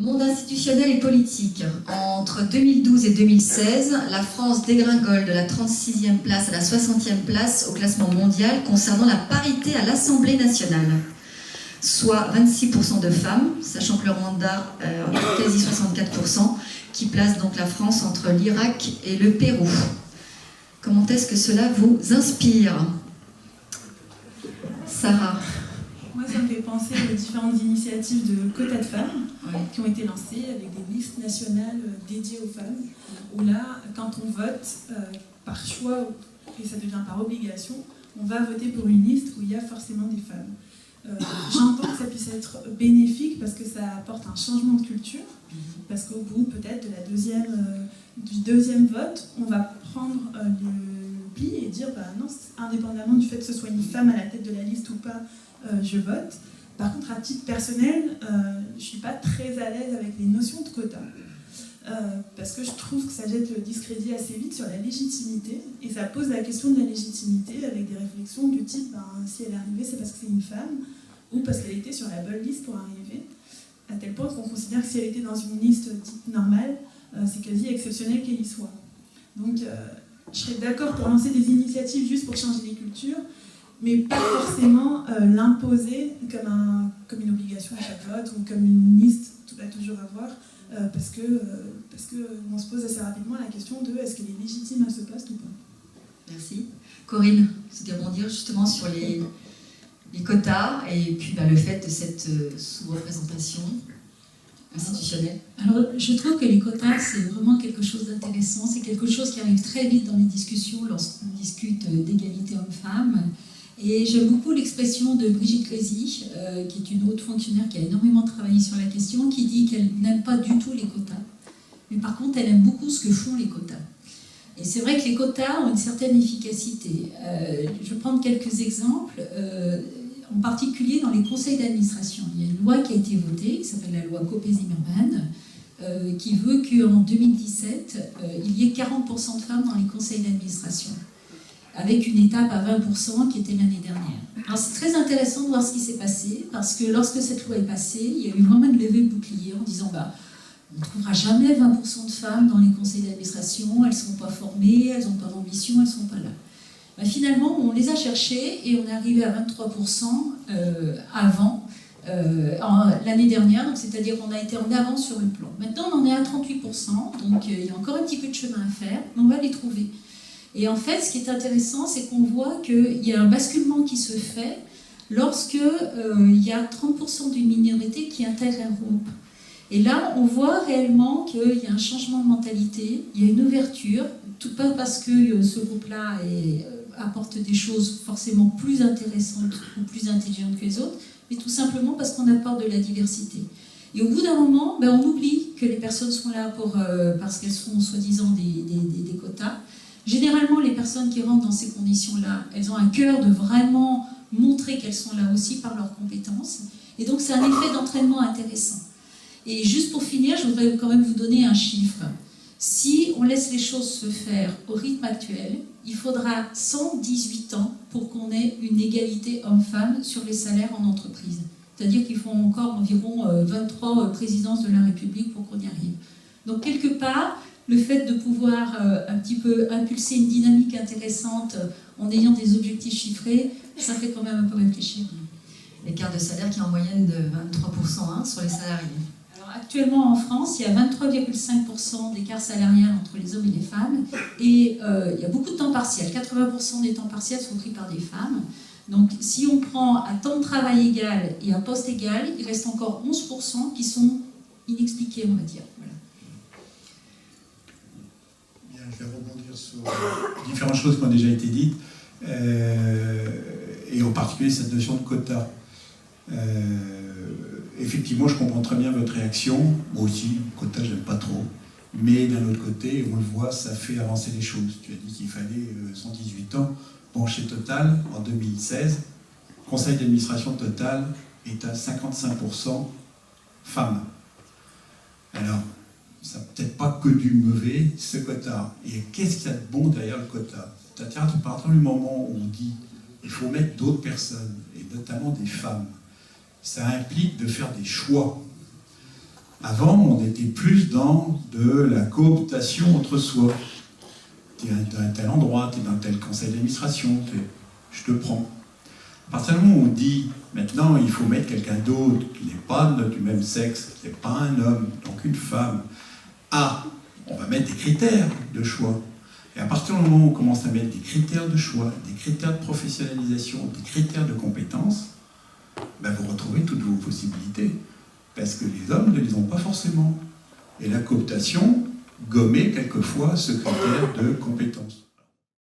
Monde institutionnel et politique. Entre 2012 et 2016, la France dégringole de la 36e place à la 60e place au classement mondial concernant la parité à l'Assemblée nationale. Soit 26% de femmes, sachant que le Rwanda est quasi 64%, qui place donc la France entre l'Irak et le Pérou. Comment est-ce que cela vous inspire? Sarah? Moi, ça me fait penser aux différentes initiatives de quotas de femmes qui ont été lancées avec des listes nationales dédiées aux femmes, où là, quand on vote par choix, et ça devient par obligation, on va voter pour une liste où il y a forcément des femmes. J'entends que ça puisse être bénéfique parce que ça apporte un changement de culture, parce qu'au bout peut-être du deuxième vote, on va prendre le pli et dire bah non, indépendamment du fait que ce soit une femme à la tête de la liste ou pas, je vote. Par contre, à titre personnel, je ne suis pas très à l'aise avec les notions de quotas. Parce que je trouve que ça jette le discrédit assez vite sur la légitimité, et ça pose la question de la légitimité avec des réflexions du type si elle est arrivée, c'est parce que c'est une femme, ou parce qu'elle était sur la bonne liste pour arriver, à tel point qu'on considère que si elle était dans une liste dite normale, c'est quasi exceptionnel qu'elle y soit. Donc je serais d'accord pour lancer des initiatives juste pour changer les cultures, mais pas forcément l'imposer comme une obligation à chaque vote, ou comme une liste à toujours avoir, parce que on se pose assez rapidement la question de est-ce qu'elle est légitime à ce poste ou pas. Merci. Corinne, c'était rebondir justement sur les quotas et puis le fait de cette sous-représentation institutionnelle. Alors, je trouve que les quotas, c'est vraiment quelque chose d'intéressant. C'est quelque chose qui arrive très vite dans les discussions lorsqu'on discute d'égalité homme-femme. Et j'aime beaucoup l'expression de Brigitte Clézy, qui est une haute fonctionnaire qui a énormément travaillé sur la question, qui dit qu'elle n'aime pas du tout les quotas. Mais par contre, elle aime beaucoup ce que font les quotas. Et c'est vrai que les quotas ont une certaine efficacité. Je vais prendre quelques exemples. En particulier dans les conseils d'administration. Il y a une loi qui a été votée, qui s'appelle la loi Copé-Zimmermann, qui veut qu'en 2017, il y ait 40% de femmes dans les conseils d'administration, avec une étape à 20% qui était l'année dernière. Alors c'est très intéressant de voir ce qui s'est passé, parce que lorsque cette loi est passée, il y a eu vraiment une levée de bouclier en disant on ne trouvera jamais 20% de femmes dans les conseils d'administration, elles ne sont pas formées, elles n'ont pas d'ambition, elles ne sont pas là. Finalement, on les a cherchées et on est arrivé à 23% avant l'année dernière, donc c'est-à-dire qu'on a été en avance sur le plan. Maintenant, on en est à 38%, donc il y a encore un petit peu de chemin à faire, mais on va les trouver. Et en fait, ce qui est intéressant, c'est qu'on voit qu'il y a un basculement qui se fait lorsque il y a 30% d'une minorité qui intègre un groupe. Et là, on voit réellement qu'il y a un changement de mentalité, il y a une ouverture, tout pas parce que ce groupe-là apporte des choses forcément plus intéressantes ou plus intelligentes que les autres, mais tout simplement parce qu'on apporte de la diversité. Et au bout d'un moment, on oublie que les personnes sont là parce qu'elles sont soi-disant des quotas. Généralement, les personnes qui rentrent dans ces conditions-là, elles ont un cœur de vraiment montrer qu'elles sont là aussi par leurs compétences. Et donc, c'est un effet d'entraînement intéressant. Et juste pour finir, je voudrais quand même vous donner un chiffre. Si on laisse les choses se faire au rythme actuel, il faudra 118 ans pour qu'on ait une égalité homme-femme sur les salaires en entreprise. C'est-à-dire qu'il faut encore environ 23 présidences de la République pour qu'on y arrive. Donc quelque part, le fait de pouvoir un petit peu impulser une dynamique intéressante en ayant des objectifs chiffrés, ça fait quand même un peu réfléchir. L'écart de salaire qui est en moyenne de 23% sur les salariés. Actuellement en France, il y a 23,5% d'écart salarial entre les hommes et les femmes, et il y a beaucoup de temps partiel. 80% des temps partiels sont pris par des femmes. Donc si on prend à temps de travail égal et à poste égal, il reste encore 11% qui sont inexpliqués, on va dire. Voilà. Bien, je vais rebondir sur différentes choses qui ont déjà été dites, et en particulier cette notion de quota. Effectivement, je comprends très bien votre réaction. Moi aussi, quota, j'aime pas trop. Mais d'un autre côté, on le voit, ça fait avancer les choses. Tu as dit qu'il fallait 118 ans. Bon, chez Total, en 2016, le conseil d'administration de Total est à 55% femmes. Alors, ça n'a peut-être pas que du mauvais, ce quota. Et qu'est-ce qu'il y a de bon derrière le quota? C'est-à-dire, à partir du moment où on dit qu'il faut mettre d'autres personnes, et notamment des femmes, ça implique de faire des choix. Avant, on était plus dans de la cooptation entre soi. Tu es à tel endroit, tu es dans tel conseil d'administration, je te prends. À partir du moment où on dit, maintenant, il faut mettre quelqu'un d'autre qui n'est pas du même sexe, qui n'est pas un homme, donc une femme, on va mettre des critères de choix. Et à partir du moment où on commence à mettre des critères de choix, des critères de professionnalisation, des critères de compétences, vous retrouvez toutes vos possibilités. Parce que les hommes ne les ont pas forcément. Et la cooptation gommait quelquefois ce critère de compétence.